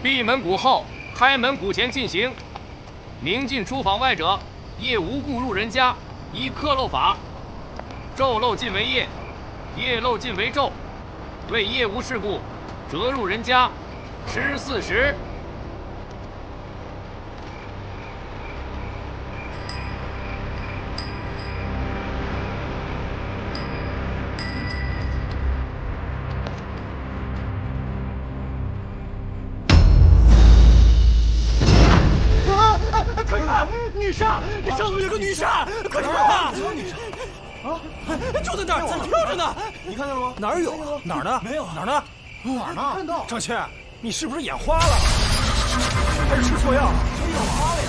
闭门鼓后，开门鼓前进行。明进出坊外者，夜无故入人家，依刻漏法。昼漏尽为夜，夜漏尽为昼。为夜无事故，折入人家，吃40。女杀！上头有个女杀，快看啊！女杀啊！就在那儿，在那跳着呢。你看见了吗？哪儿有？哪儿呢？没有。哪儿呢？哪儿呢？看到。张谦，你是不是眼花了？还是吃错药了？谁眼花了呀？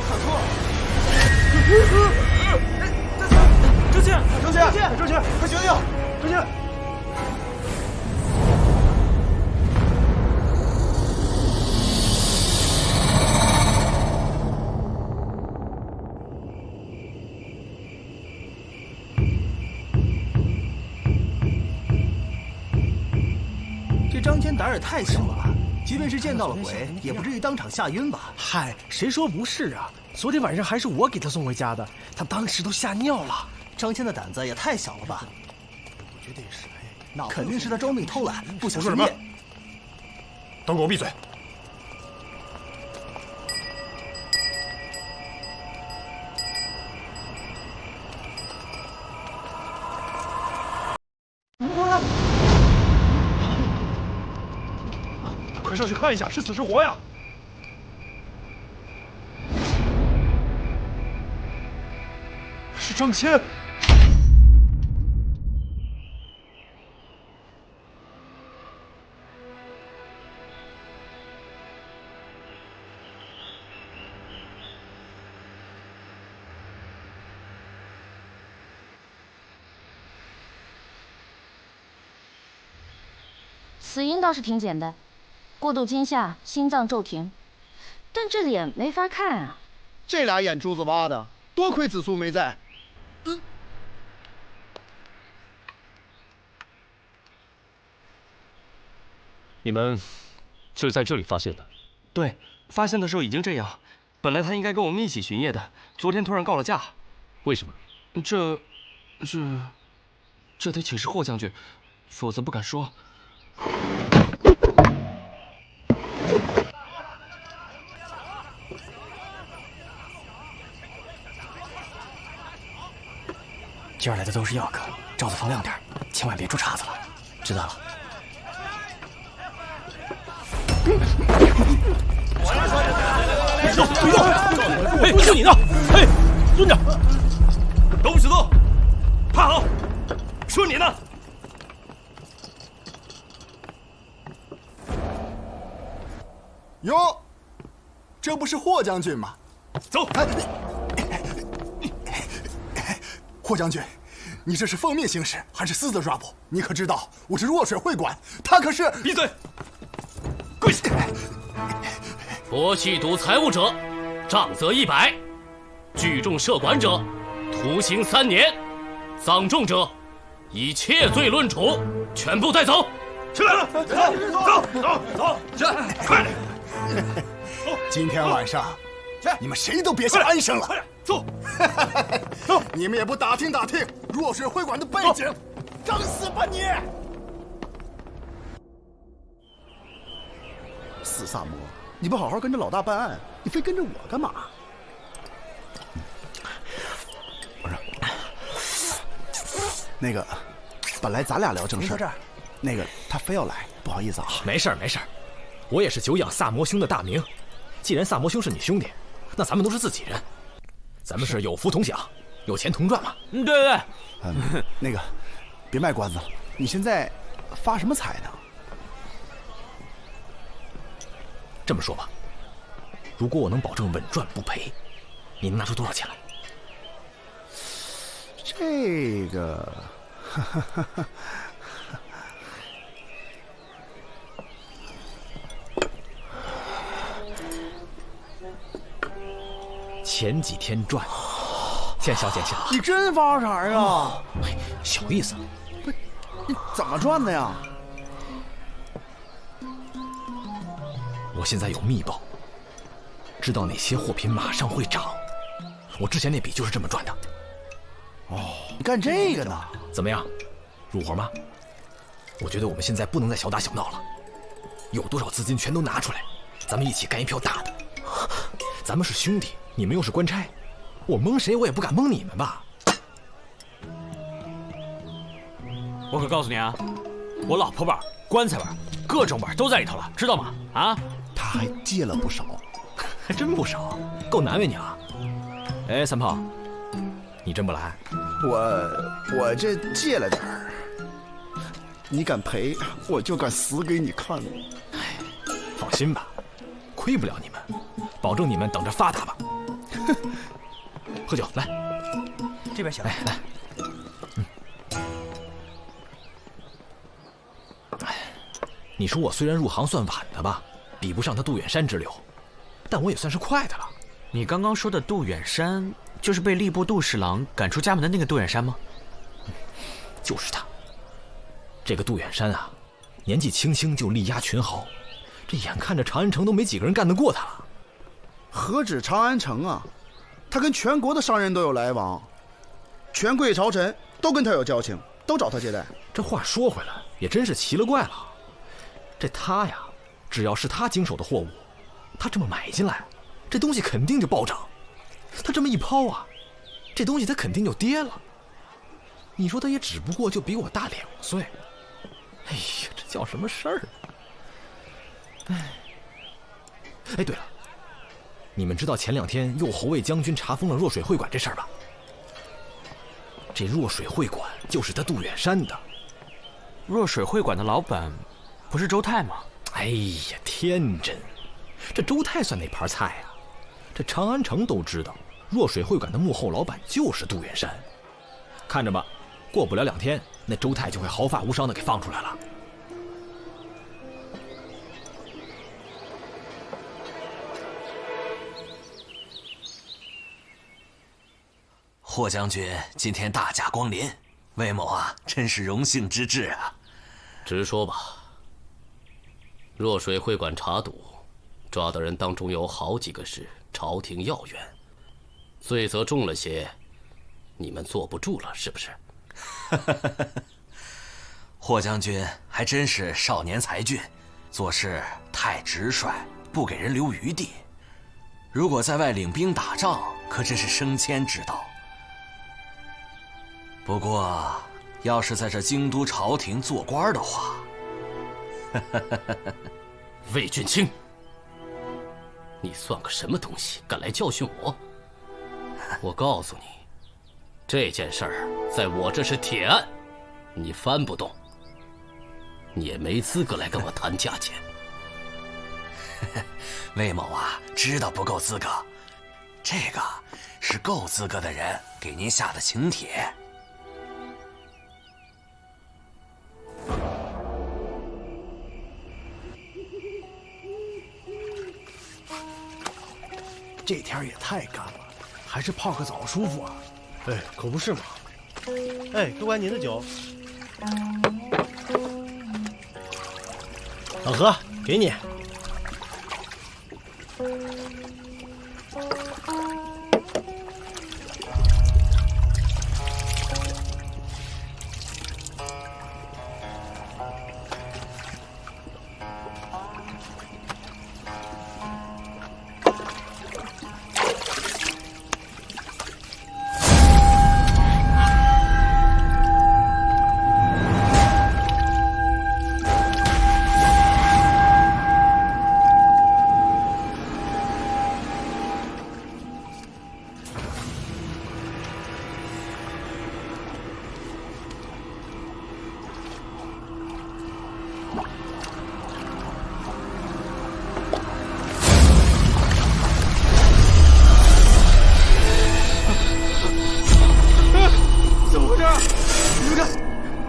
看错了。张谦，快醒醒！张谦。张谦胆儿也太小了吧！即便是见到了鬼，也不至于当场吓晕吧？嗨，谁说不是啊？昨天晚上还是我给他送回家的，他当时都吓尿了。张谦的胆子也太小了吧！我觉得也是，肯定是他装病偷懒，不想说什么？都给我闭嘴！快上去看一下，是死是活呀！是张谦。死因倒是挺简单。过度惊吓，心脏骤停，但这脸没法看啊。这俩眼珠子挖的，多亏子苏没在。你们就是在这里发现的？对，发现的时候已经这样。本来他应该跟我们一起巡夜的，昨天突然告了假。为什么？这得请示霍将军，否则不敢说。今儿来的都是药客，罩子放亮点，千万别出岔子了。知道了。走，别动！哎，就你呢！哎，蹲着！都不许动！趴好！说你呢！哟，这不是霍将军吗？走！霍将军，你这是奉命行事还是私自抓捕？你可知道我是弱水会馆，他可是……闭嘴！跪下！博气赌财物者，杖责100；聚众设馆者，徒刑3年；葬众者，以窃罪论处。全部带走！起来了！走！起来！快点！今天晚上，你们谁都别想安生了。走！你们也不打听打听弱水会馆的背景，找死吧你！死萨摩，你不好好跟着老大办案，你非跟着我干嘛？我说，那个，本来咱俩聊正事，您在这儿，那个他非要来，不好意思啊。没事儿，我也是久仰萨摩兄的大名。既然萨摩兄是你兄弟，那咱们都是自己人。咱们是有福同享，有钱同赚嘛。对。那个，别卖关子了，你现在发什么财呢？这么说吧，如果我能保证稳赚不赔，你能拿出多少钱来？这个，前几天赚，见笑。你真发财呀！小意思。不，你怎么赚的呀？我现在有密报，知道哪些货品马上会涨。我之前那笔就是这么赚的。哦，你干这个呢？怎么样，入伙吗？我觉得我们现在不能再小打小闹了，有多少资金全都拿出来，咱们一起干一票大的。咱们是兄弟，你们又是官差，我蒙谁我也不敢蒙你们吧？我可告诉你啊，我老婆本、棺材本、各种本都在里头了，知道吗？啊，他还借了不少，还真不少，够难为你了。哎，三炮，你真不来？我这借了点儿，你敢赔，我就敢死给你看。哎，放心吧，亏不了你们，保证你们等着发达吧。喝酒来，这边请。哎，来。你说我虽然入行算晚的吧，比不上他杜远山之流，但我也算是快的了。你刚刚说的杜远山，就是被吏部杜侍郎赶出家门的那个杜远山吗？就是他。这个杜远山啊，年纪轻轻就力压群豪，这眼看着长安城都没几个人干得过他了。何止长安城啊，他跟全国的商人都有来往，权贵朝臣都跟他有交情，都找他接待。这话说回来，也真是奇了怪了。这他呀，只要是他经手的货物，他这么买进来，这东西肯定就暴涨。他这么一抛啊，这东西他肯定就跌了。你说他也只不过就比我大2岁，哎呀，这叫什么事儿？哎，对了，你们知道前2天右侯卫将军查封了若水会馆这事儿吧？这若水会馆就是他杜远山的。若水会馆的老板不是周泰吗？哎呀，天真！这周泰算哪盘菜啊？这长安城都知道，若水会馆的幕后老板就是杜远山。看着吧，过不了2天，那周泰就会毫发无伤的给放出来了。霍将军今天大驾光临，魏某啊，真是荣幸之至啊！直说吧。若水会馆查赌，抓的人当中有好几个是朝廷要员，罪责重了些，你们坐不住了是不是？霍将军还真是少年才俊，做事太直率，不给人留余地。如果在外领兵打仗，可真是升迁之道。不过，要是在这京都朝廷做官的话，魏俊卿，你算个什么东西，敢来教训我？我告诉你，这件事儿在我这是铁案，你翻不动，你也没资格来跟我谈价钱。魏某啊，知道不够资格，这个是够资格的人给您下的请帖。这天也太干了，还是泡个澡舒服啊！哎，可不是嘛。哎，多管您的酒。老何，给你。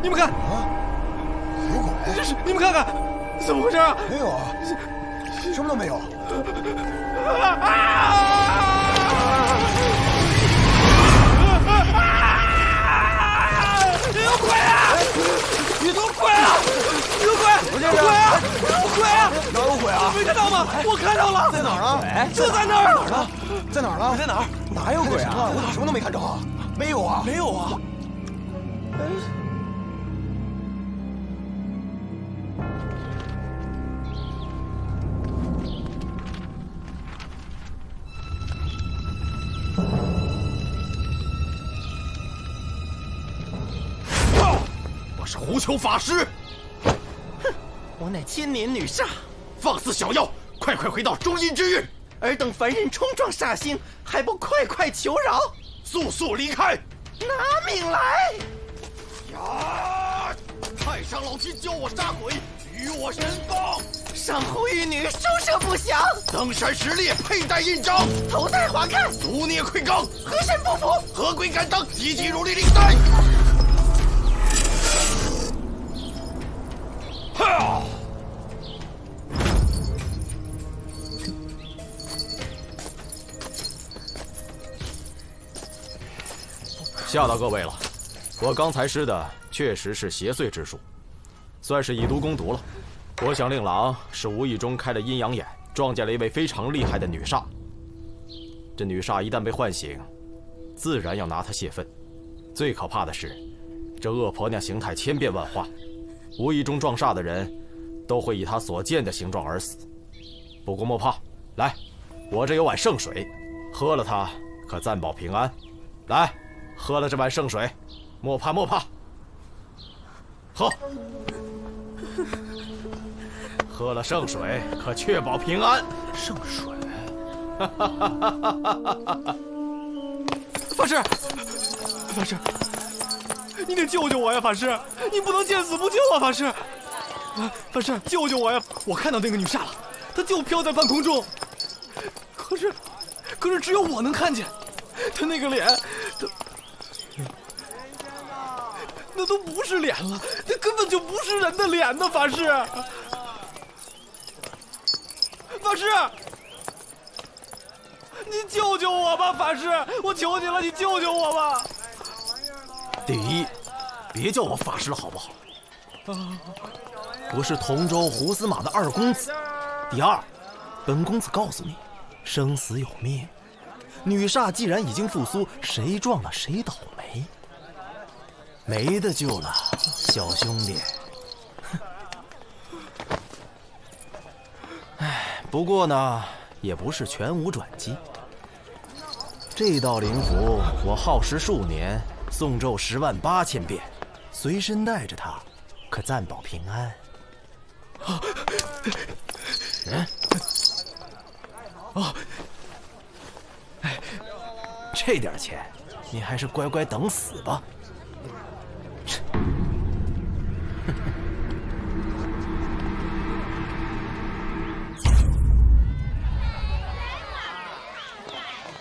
你们看，有鬼！这是你们看看，怎么回事啊？没有啊，什么都没有。有鬼啊！有鬼啊！有鬼！有鬼啊！鬼啊！哪有鬼啊？没看到吗？我看到了，在哪儿啊？就在那儿。哪儿呢？在哪儿呢？在哪儿？哪有鬼啊？我咋什么都没看着啊？没有啊？没有啊。我是狐裘法师。哼，我乃千年女煞。放肆小妖，快回到中阴之域！尔等凡人冲撞煞星，还不快求饶？速离开！拿命来！呀！太上老君教我杀鬼，与我神风。上户玉女书舍不详，登山石猎，佩戴印章，头戴华龛，足孽愧刚，河神不服，何鬼敢当？急急如律令带！哈！吓到各位了，我刚才施的确实是邪祟之术，算是以毒攻毒了。我想令郎是无意中开了阴阳眼，撞见了一位非常厉害的女煞。这女煞一旦被唤醒，自然要拿她泄愤。最可怕的是，这恶婆娘形态千变万化，无意中撞煞的人，都会以她所见的形状而死。不过莫怕，来，我这有碗圣水，喝了它可暂保平安。来。喝了这碗圣水，莫怕，喝！喝了圣水可确保平安。圣水，法师，你得救我呀！法师，你不能见死不救啊！法师，救我呀！我看到那个女煞了，她就飘在半空中，可是只有我能看见，她那个脸，那都不是脸了，那根本就不是人的脸呢！法师，你救救我吧！法师，我求你了，你救救我吧！第一，别叫我法师了好不好？我是同州胡司马的二公子。第二，本公子告诉你，生死有命，女煞既然已经复苏，谁撞了谁倒霉。没得救了，小兄弟。哎，不过呢，也不是全无转机。这道灵符我耗时数年，诵咒108000遍，随身带着它，可暂保平安。这点钱，你还是乖乖等死吧。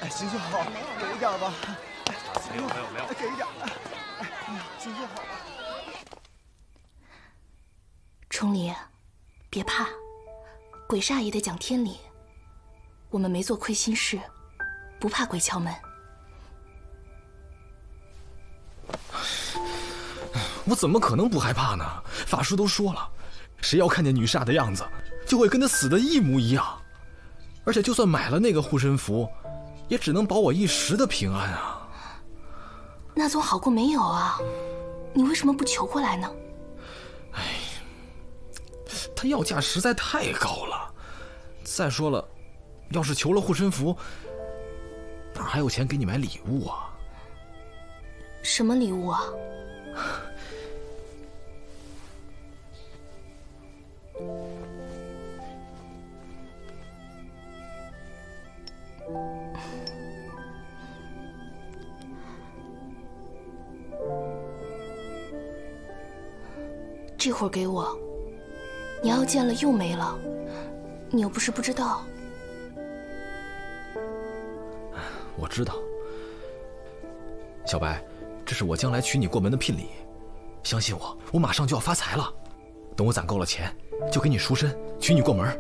行行好，给一点吧。没有，给一点。行行好。崇礼，别怕，鬼煞也得讲天理。我们没做亏心事，不怕鬼敲门。我怎么可能不害怕呢？法师都说了，谁要看见女煞的样子，就会跟她死的一模一样。而且就算买了那个护身符，也只能保我一时的平安啊。那总好过没有啊！你为什么不求过来呢？他要价实在太高了。再说了，要是求了护身符，哪还有钱给你买礼物啊？什么礼物啊？这会儿给我，你要见了又没了，你又不是不知道。我知道，小白，这是我将来娶你过门的聘礼，相信我，我马上就要发财了。等我攒够了钱，就给你赎身，娶你过门。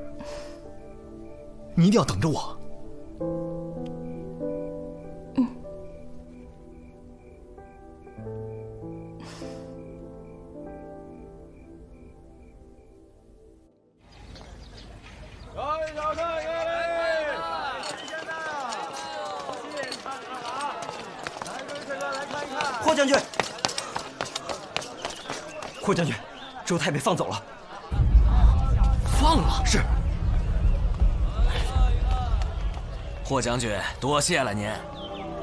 你一定要等着我。将军，霍将军，周泰被放走了。放了？是。霍将军，多谢了您。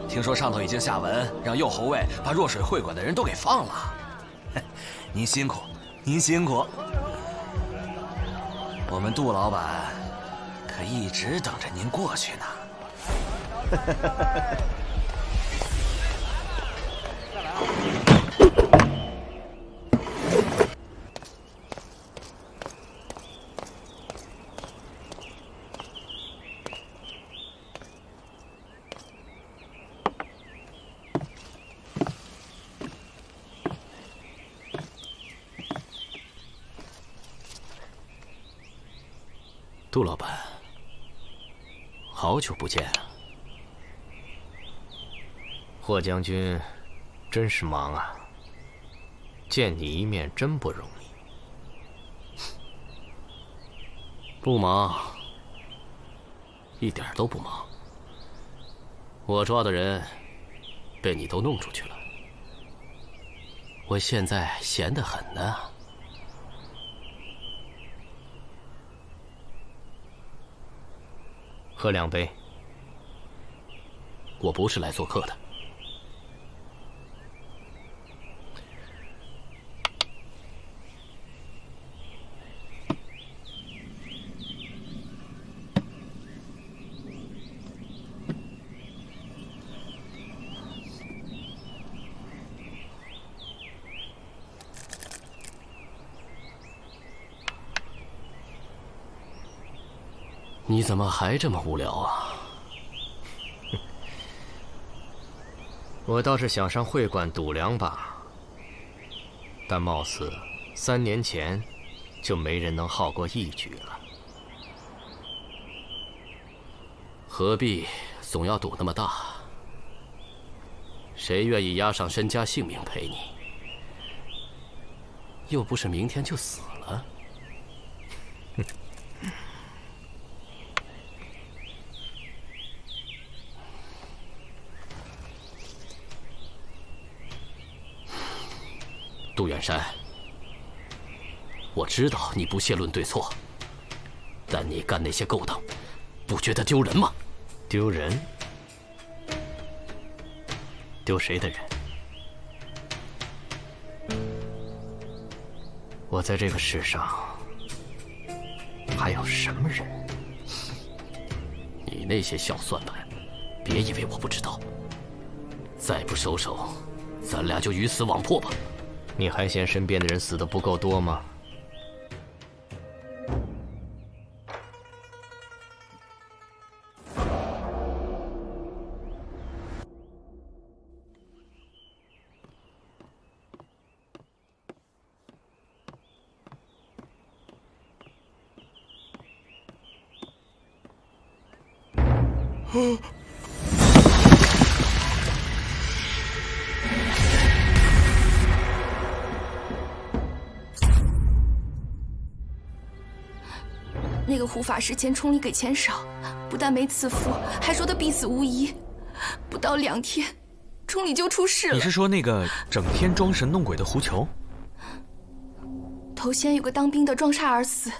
听说上头已经下文，让右侯卫把弱水会馆的人都给放了。您辛苦，您辛苦。我们杜老板可一直等着您过去呢。杜老板，好久不见啊！霍将军，真是忙啊！见你一面真不容易。不忙，一点都不忙。我抓的人被你都弄出去了，我现在闲得很呢。喝2杯，我不是来做客的。你怎么还这么无聊啊？我倒是想上会馆赌2把，但貌似3年前就没人能耗过1局了。何必总要赌那么大？谁愿意押上身家性命陪你？又不是明天就死了。杜远山，我知道你不屑论对错，但你干那些勾当，不觉得丢人吗？丢人？丢谁的人？我在这个世上还有什么人？你那些小算盘，别以为我不知道。再不收手，咱俩就鱼死网破吧。你还嫌身边的人死得不够多吗？那个胡法师嫌崇礼给钱少，不但没赐福，还说他必死无疑。不到2天，崇礼就出事了。你是说那个整天装神弄鬼的胡球？头先有个当兵的撞煞而死，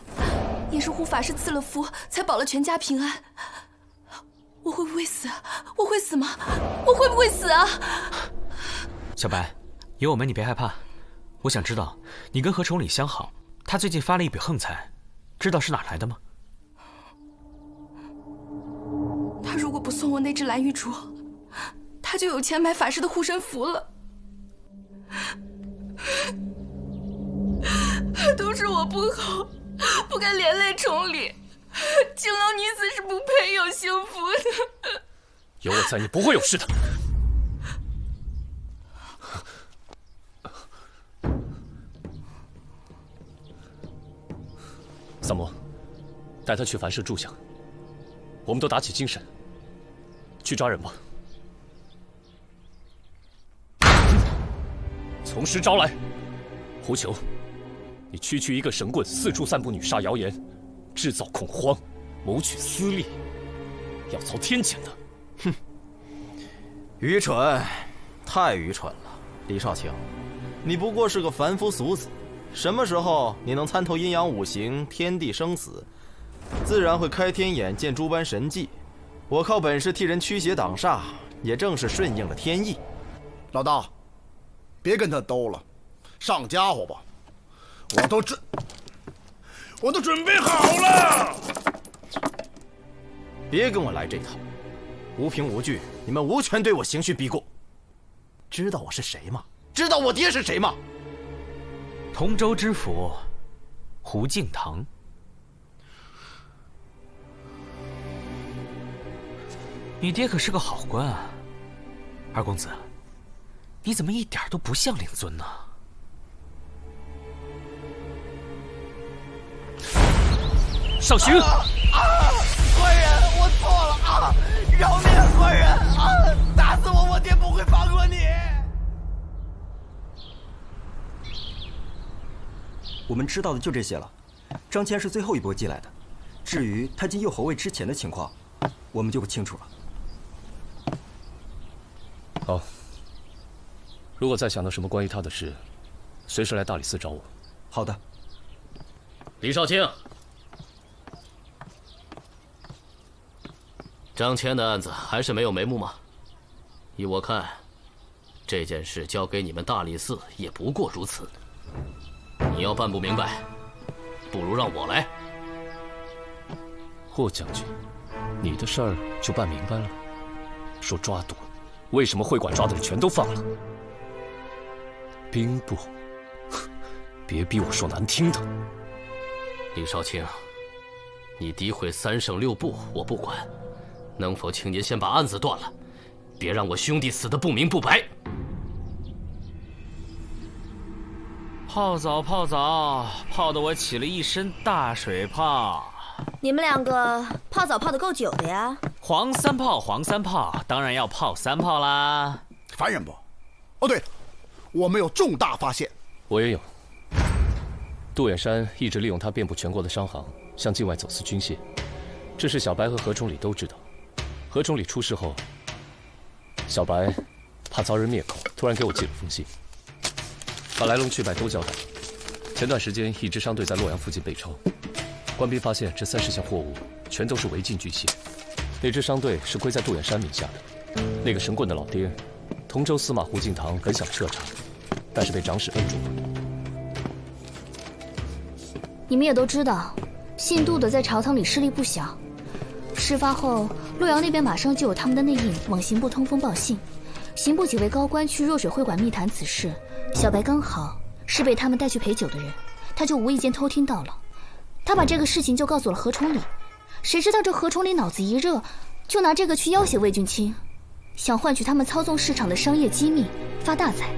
也是胡法师赐了福，才保了全家平安。我会不会死？我会死吗？我会不会死啊？小白，有我们你别害怕。我想知道，你跟何崇礼相好，他最近发了一笔横财，知道是哪来的吗？他如果不送我那只蓝玉镯，他就有钱买法师的护身符了。都是我不好，不该连累崇礼。青楼女子是不配有幸福的。有我在，你不会有事的。三魔，带他去凡社住下。我们都打起精神，去抓人吧。从实招来，胡球，你区区一个神棍，四处散布女杀谣言，制造恐慌，谋取私利，要遭天谴的。哼，愚蠢，太愚蠢了。李少卿，你不过是个凡夫俗子，什么时候你能参透阴阳五行、天地生死，自然会开天眼见诸般神迹。我靠本事替人驱邪挡煞，也正是顺应了天意。老大，别跟他斗了，上家伙吧，我都准备好了。别跟我来这套，无凭无据，你们无权对我刑讯逼供。知道我是谁吗？知道我爹是谁吗？同州知府胡敬堂。你爹可是个好官啊，二公子，你怎么一点都不像令尊呢？少行！官人，我错了啊！饶命啊，官人啊！打死我，我爹不会放过你。我们知道的就这些了。张骞是最后一波进来的，至于他进右侯位之前的情况，我们就不清楚了。好，如果再想到什么关于他的事，随时来大理寺找我。好的。李少卿，张骞的案子还是没有眉目吗？依我看，这件事交给你们大理寺也不过如此。你要办不明白，不如让我来。霍将军，你的事儿就办明白了。说抓赌，为什么会馆抓的人全都放了？兵部，别逼我说难听的。李少卿，你诋毁3省6部，我不管。能否请您先把案子断了，别让我兄弟死得不明不白。泡澡泡澡，泡得我起了一身大水泡。你们两个泡澡泡得够久的呀？黄三炮，当然要泡3泡啦。烦人不？哦对了，我们有重大发现。我也有。杜远山一直利用他遍布全国的商行，向境外走私军械，这事小白和何崇礼都知道。何崇礼出事后，小白怕遭人灭口，突然给我寄了封信，把来龙去脉都交代。前段时间，一支商队在洛阳附近被抄，官兵发现这30项货物全都是违禁军械。那支商队是归在杜远山名下的。那个神棍的老爹，同州司马胡敬堂本想彻查，但是被长史摁住了。你们也都知道，姓杜的在朝堂里势力不小。事发后，洛阳那边马上就有他们的内应往刑部通风报信，刑部几位高官去若水会馆密谈此事。小白刚好是被他们带去陪酒的人，他就无意间偷听到了。他把这个事情就告诉了何崇礼，谁知道这何崇礼脑子一热，就拿这个去要挟魏俊卿，想换取他们操纵市场的商业机密，发大财。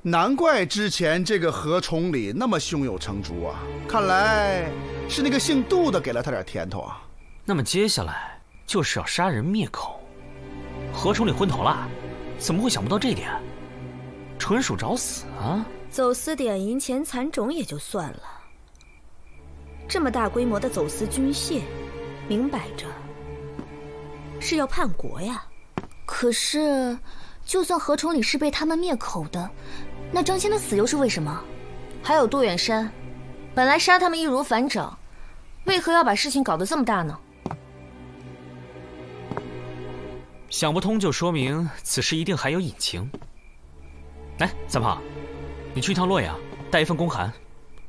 难怪之前这个何崇礼那么胸有成竹啊，看来是那个姓杜的给了他点甜头啊。那么接下来就是要杀人灭口。何崇礼昏头了，怎么会想不到这点？纯属找死啊！走私点银钱蚕种也就算了，这么大规模的走私军械，明摆着是要叛国呀。可是，就算何崇礼是被他们灭口的，那张骞的死又是为什么？还有杜远山，本来杀他们易如反掌，为何要把事情搞得这么大呢？想不通就说明此事一定还有隐情。来，三炮，你去一趟洛阳，带一份公函，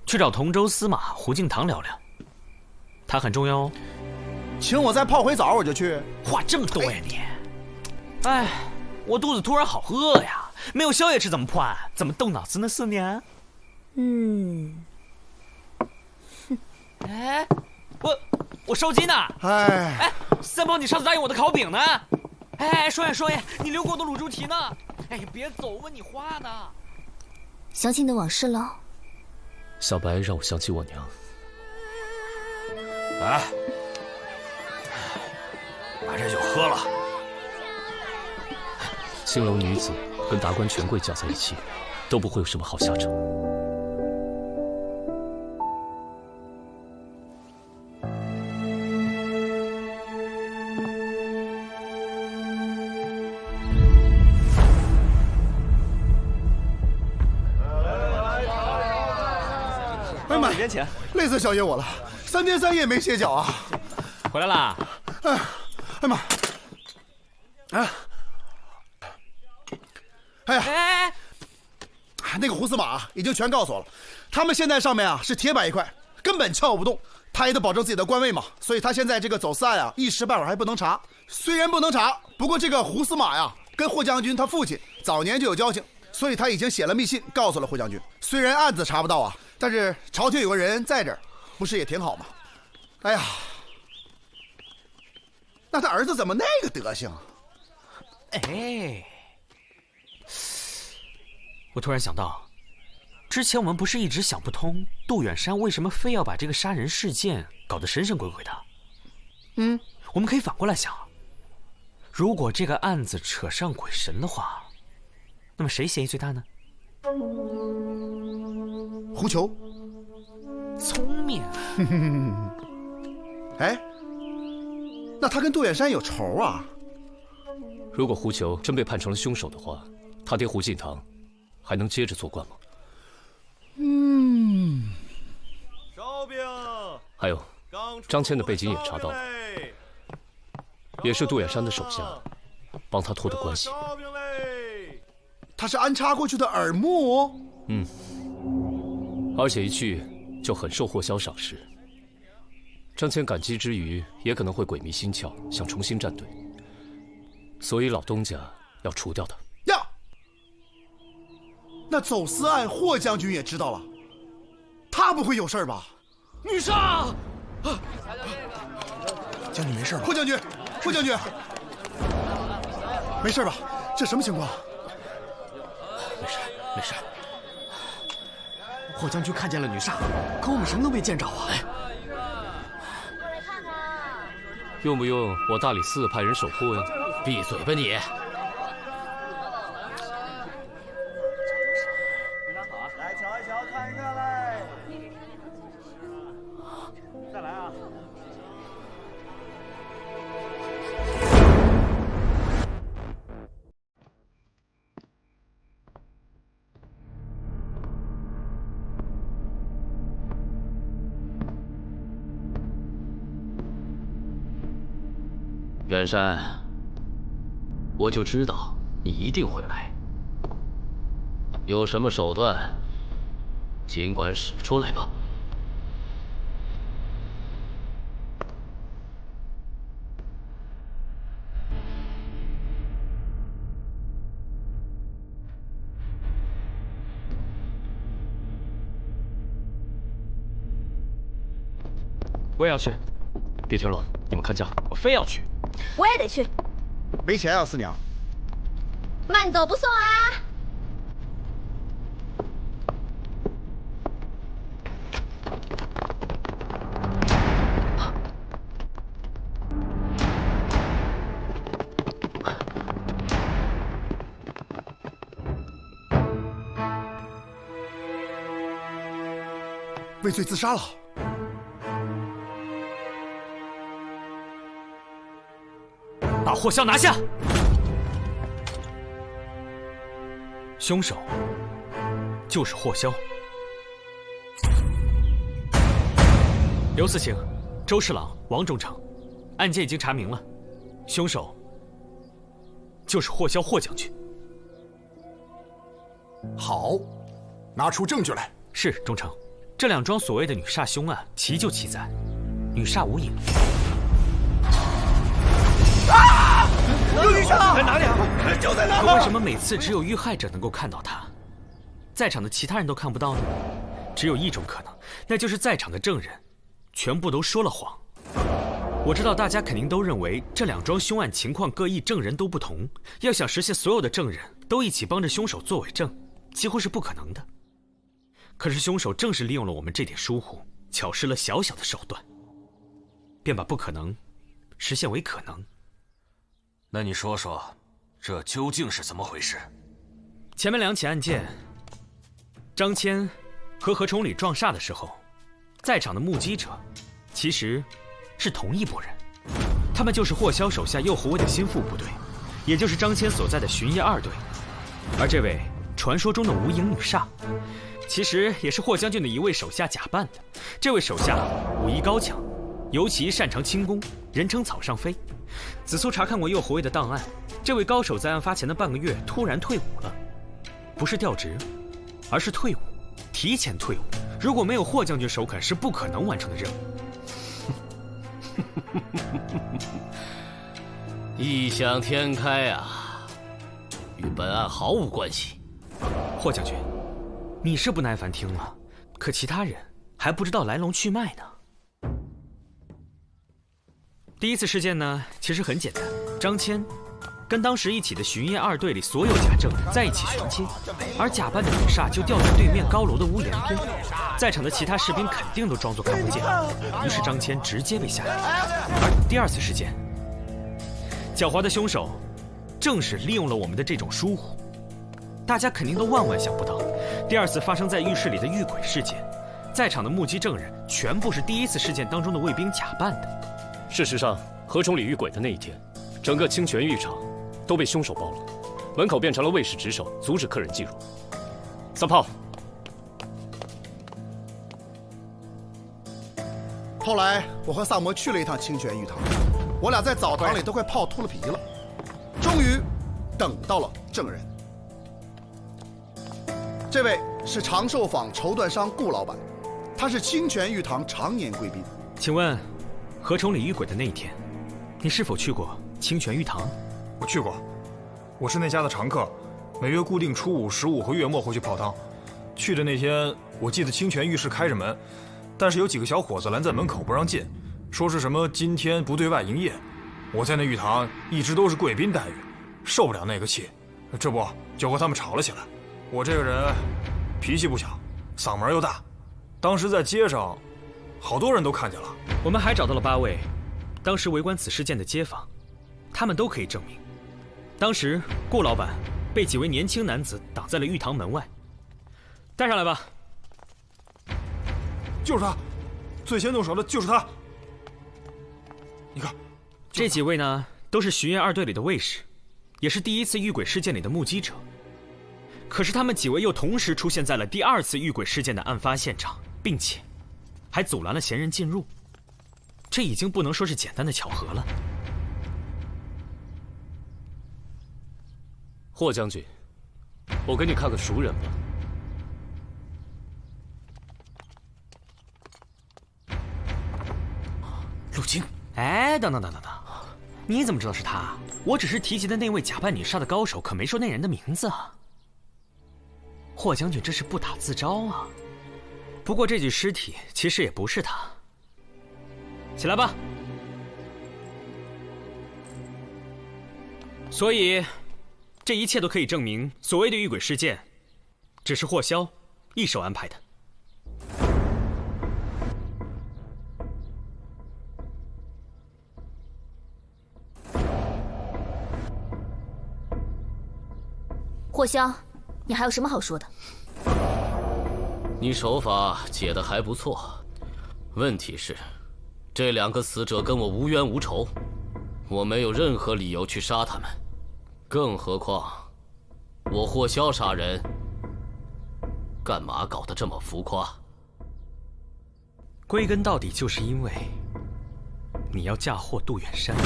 去找同州司马胡敬堂聊聊，他很重要哦。请我再泡回澡，我就去。话这么多呀你！哎，我肚子突然好饿呀，没有宵夜吃怎么破案？怎么动脑子呢，4年？哎，我烧鸡呢！哎，三炮，你上次答应我的烤饼呢？哎，双爷，你留给我的卤猪蹄呢？哎呀，别走，问你话呢。想起你的往事了？小白让我想起我娘。哎，把这酒喝了。青楼女子跟达官权贵搅在一起，都不会有什么好下场。哎呀妈，累死小爷我了，3天3夜没歇脚啊！回来啦！哎呀妈！哎呀！那个胡司马已经全告诉我了，他们现在上面啊是铁板一块，根本撬不动。他也得保证自己的官位嘛，所以他现在这个走私案啊，一时半会儿还不能查。虽然不能查，不过这个胡司马呀，跟霍将军他父亲早年就有交情，所以他已经写了密信告诉了霍将军。虽然案子查不到啊，但是朝廷有个人在这儿，不是也挺好吗？哎呀，那他儿子怎么那个德行？哎，我突然想到，之前我们不是一直想不通，杜远山为什么非要把这个杀人事件搞得神神鬼鬼的？我们可以反过来想，如果这个案子扯上鬼神的话，那么谁嫌疑最大呢？胡球，聪明。哎，那他跟杜远山有仇啊？如果胡球真被判成了凶手的话，他爹胡敬堂还能接着做官吗？烧饼。还有，张骞的背景也查到了，也是杜远山的手下帮他托的关系。他是安插过去的耳目。而且一去就很受霍萧赏识。张骞感激之余，也可能会鬼迷心窍，想重新站队。所以老东家要除掉他。呀，那走私案霍将军也知道了，他不会有事吧？女杀！将军没事吧？霍将军，霍将军，没事吧？这什么情况？没事，没事。霍将军看见了女煞，可我们什么都没见着啊！用不用我大理寺派人守护呀？闭嘴吧你！来瞧一瞧，看一看来。再来啊！远山，我就知道你一定会来。有什么手段，尽管使出来吧。我也要去。李天龙，你们看家，我非要去。我也得去。没钱啊，四娘。慢走不送啊！畏罪自杀了。把霍萧拿下！凶手就是霍萧。刘四卿、周侍郎、王忠诚，案件已经查明了，凶手就是霍萧霍将军。好，拿出证据来。是，忠诚。这两桩所谓的女煞凶案，奇就奇在女煞无影。啊！有女煞！在哪里啊？就在那！可为什么每次只有遇害者能够看到她，在场的其他人都看不到呢？只有一种可能，那就是在场的证人全部都说了谎。我知道大家肯定都认为这两桩凶案情况各异，证人都不同，要想实现所有的证人都一起帮着凶手作伪证，几乎是不可能的。可是凶手正是利用了我们这点疏忽，巧施了小小的手段，便把不可能实现为可能。那你说说，这究竟是怎么回事？前面两起案件，张骞和何崇礼撞煞的时候，在场的目击者其实是同一拨人，他们就是霍萧手下右侯卫的心腹部队，也就是张骞所在的巡夜2队。而这位传说中的无影女煞，其实也是霍将军的一位手下假扮的。这位手下武艺高强，尤其擅长轻功，人称草上飞。子苏查看过右侯卫的档案，这位高手在案发前的半个月突然退伍了，不是调职，而是退伍，提前退伍。如果没有霍将军首肯，是不可能完成的任务。异想天开啊，与本案毫无关系。霍将军，你是不耐烦听了，可其他人还不知道来龙去脉呢。第一次事件呢，其实很简单，张骞跟当时一起的巡夜二队里所有假证人在一起巡街，而假扮的女煞就吊在对面高楼的屋檐边，在场的其他士兵肯定都装作看不见，于是张骞直接被下药。而第二次事件，狡猾的凶手正是利用了我们的这种疏忽，大家肯定都万万想不到，第二次发生在浴室里的遇鬼事件，在场的目击证人全部是第一次事件当中的卫兵假扮的。事实上，何崇礼遇鬼的那一天，整个清泉浴场都被凶手包了，门口变成了卫士值守，阻止客人进入。三炮。后来我和萨摩去了一趟清泉浴堂，我俩在澡堂里都快泡秃了皮了，终于等到了证人。这位是长寿坊绸缎商顾老板，他是清泉浴堂常年贵宾。请问，何崇礼遇鬼的那一天，你是否去过清泉浴堂？我去过，我是那家的常客，每月固定初五、15和月末会去泡汤。去的那天，我记得清泉浴室开着门，但是有几个小伙子拦在门口不让进，说是什么今天不对外营业。我在那浴堂一直都是贵宾待遇，受不了那个气，这不就和他们吵了起来。我这个人脾气不小，嗓门又大，当时在街上，好多人都看见了。我们还找到了8位当时围观此事件的街坊，他们都可以证明，当时顾老板被几位年轻男子挡在了浴堂门外。带上来吧。就是他，最先动手的就是他。你看，这几位呢，都是巡夜二队里的卫士，也是第一次遇鬼事件里的目击者。可是他们几位又同时出现在了第2次遇鬼事件的案发现场，并且还阻拦了嫌人进入。这已经不能说是简单的巧合了。霍将军，我给你看个熟人吧。陆京，哎，等，你怎么知道是他？我只是提及的那位假扮女煞的高手，可没说那人的名字啊。霍将军这是不打自招啊。不过这具尸体其实也不是他。起来吧。所以，这一切都可以证明，所谓的遇鬼事件，只是霍萧一手安排的。霍萧，你还有什么好说的？你手法解得还不错，问题是，这2个死者跟我无冤无仇，我没有任何理由去杀他们，更何况，我霍萧杀人，干嘛搞得这么浮夸？归根到底，就是因为你要嫁祸杜远山。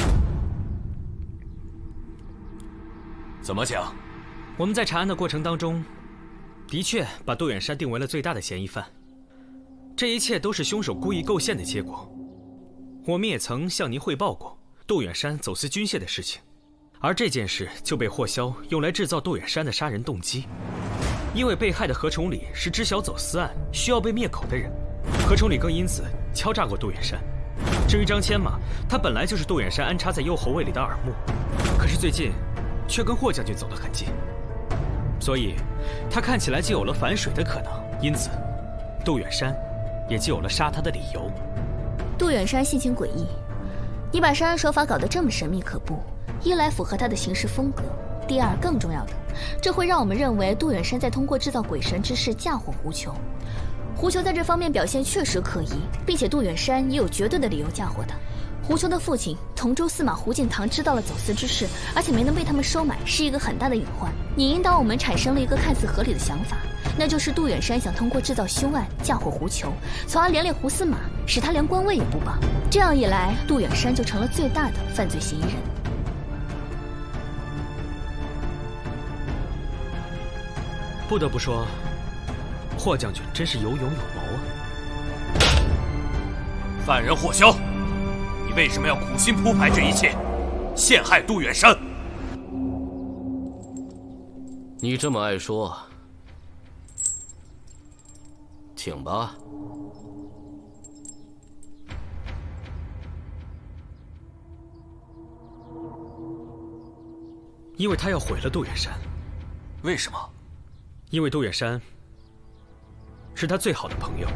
怎么讲？我们在查案的过程当中，的确把杜远山定为了最大的嫌疑犯。这一切都是凶手故意构陷的结果。我们也曾向您汇报过杜远山走私军械的事情，而这件事就被霍萧用来制造杜远山的杀人动机。因为被害的何崇礼是知晓走私案需要被灭口的人，何崇礼更因此敲诈过杜远山。至于张骞嘛，他本来就是杜远山安插在右侯卫里的耳目，可是最近却跟霍将军走得很近，所以他看起来就有了反水的可能，因此杜远山也就有了杀他的理由。杜远山性情诡异，你把杀人手法搞得这么神秘可怖，一来符合他的行事风格，第二更重要的，这会让我们认为杜远山在通过制造鬼神之事嫁祸胡球。胡球在这方面表现确实可疑，并且杜远山也有绝对的理由嫁祸他。胡球的父亲同州司马胡敬堂知道了走私之事，而且没能被他们收买，是一个很大的隐患。你引导我们产生了一个看似合理的想法，那就是杜远山想通过制造凶案嫁祸胡球，从而连累胡司马，使他连官位也不保。这样一来，杜远山就成了最大的犯罪嫌疑人。不得不说，霍将军真是有勇有谋啊！犯人霍萧，你为什么要苦心铺排这一切，陷害杜远山？你这么爱说，请吧。因为他要毁了杜远山。为什么？因为杜远山是他最好的朋友。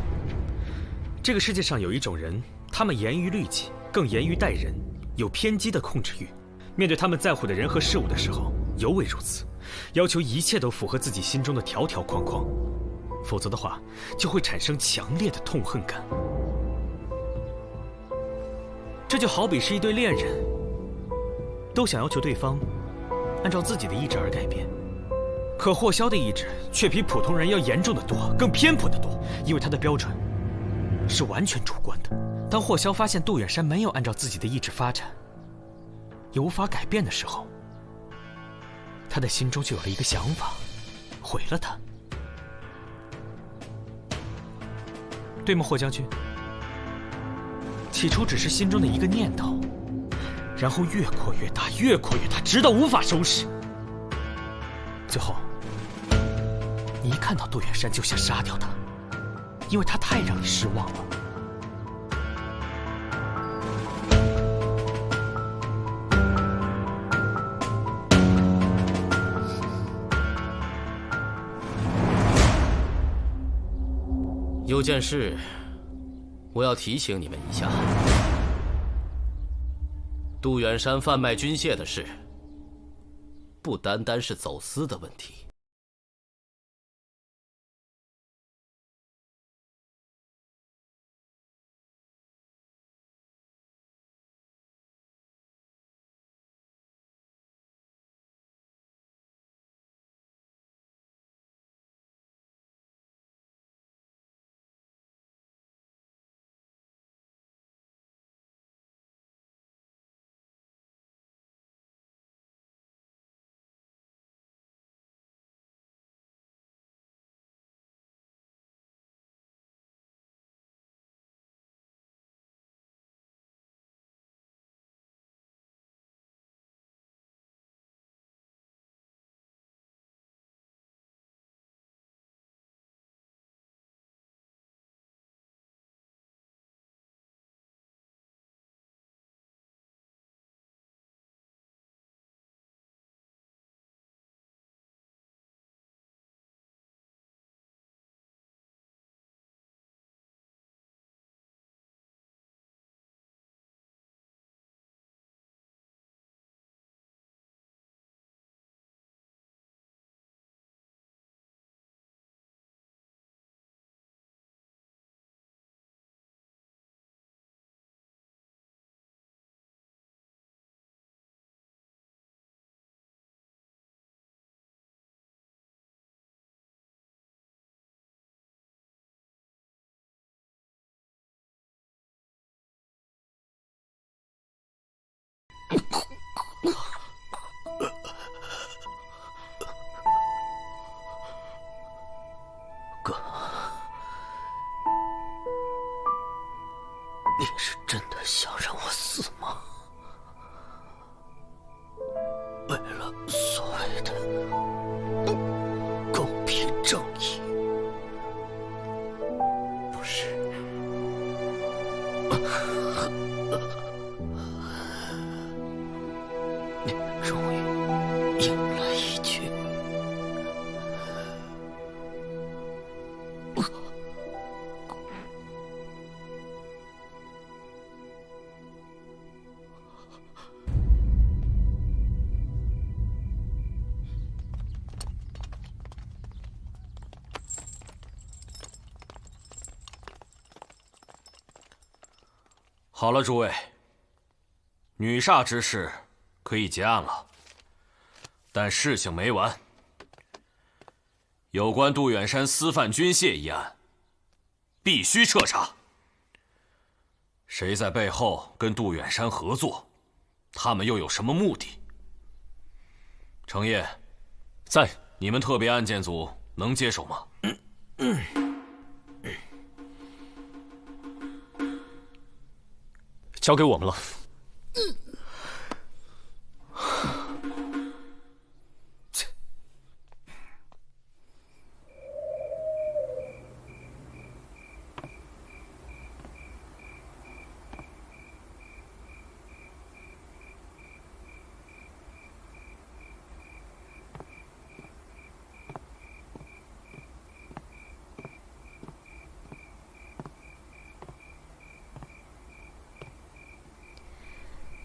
这个世界上有一种人，他们严于律己，更严于待人，有偏激的控制欲。面对他们在乎的人和事物的时候，尤为如此，要求一切都符合自己心中的条条框框，否则的话，就会产生强烈的痛恨感。这就好比是一对恋人，都想要求对方按照自己的意志而改变。可霍萧的意志却比普通人要严重的多，更偏颇的多，因为他的标准是完全主观的。当霍萧发现杜远山没有按照自己的意志发展，也无法改变的时候，他的心中就有了一个想法，毁了他。对吗，霍将军？起初只是心中的一个念头，然后越扩越大，越扩越大，直到无法收拾。最后，你一看到杜远山就想杀掉他，因为他太让你失望了。有件事，我要提醒你们一下：杜远山贩卖军械的事，不单单是走私的问题。哥，你是真的想让我死吗？为了所谓的公平正义，不是？你终于应了一句。好了，诸位，女煞之事可以结案了，但事情没完。有关杜远山私贩军械一案，必须彻查。谁在背后跟杜远山合作？他们又有什么目的？程烨，在。你们特别案件组能接手吗？交给我们了。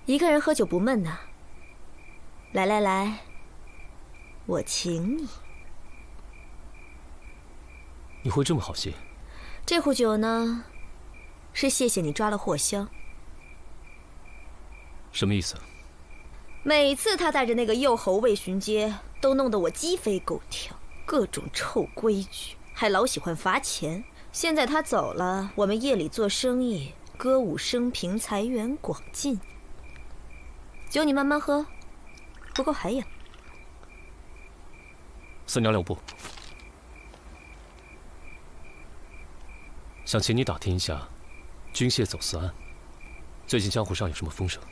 一个人喝酒不闷呐。来来来，我请你。你会这么好心？这壶酒呢，是谢谢你抓了霍香。什么意思？每次他带着那个右侯卫巡街，都弄得我鸡飞狗跳，各种臭规矩，还老喜欢罚钱。现在他走了，我们夜里做生意，歌舞升平，财源广进。酒你慢慢喝，不够还有。3娘6步，想请你打听一下军械走私案，最近江湖上有什么风声？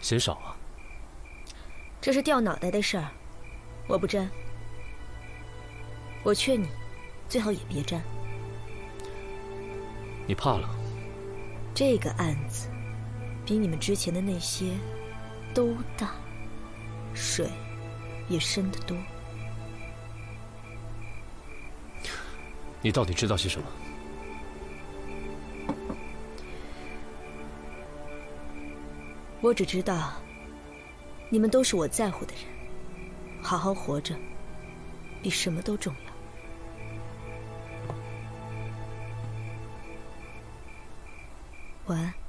嫌少啊？这是掉脑袋的事儿，我不沾。我劝你，最好也别沾。你怕了？这个案子比你们之前的那些都大，水也深得多。你到底知道些什么？我只知道，你们都是我在乎的人，好好活着，比什么都重要。晚安。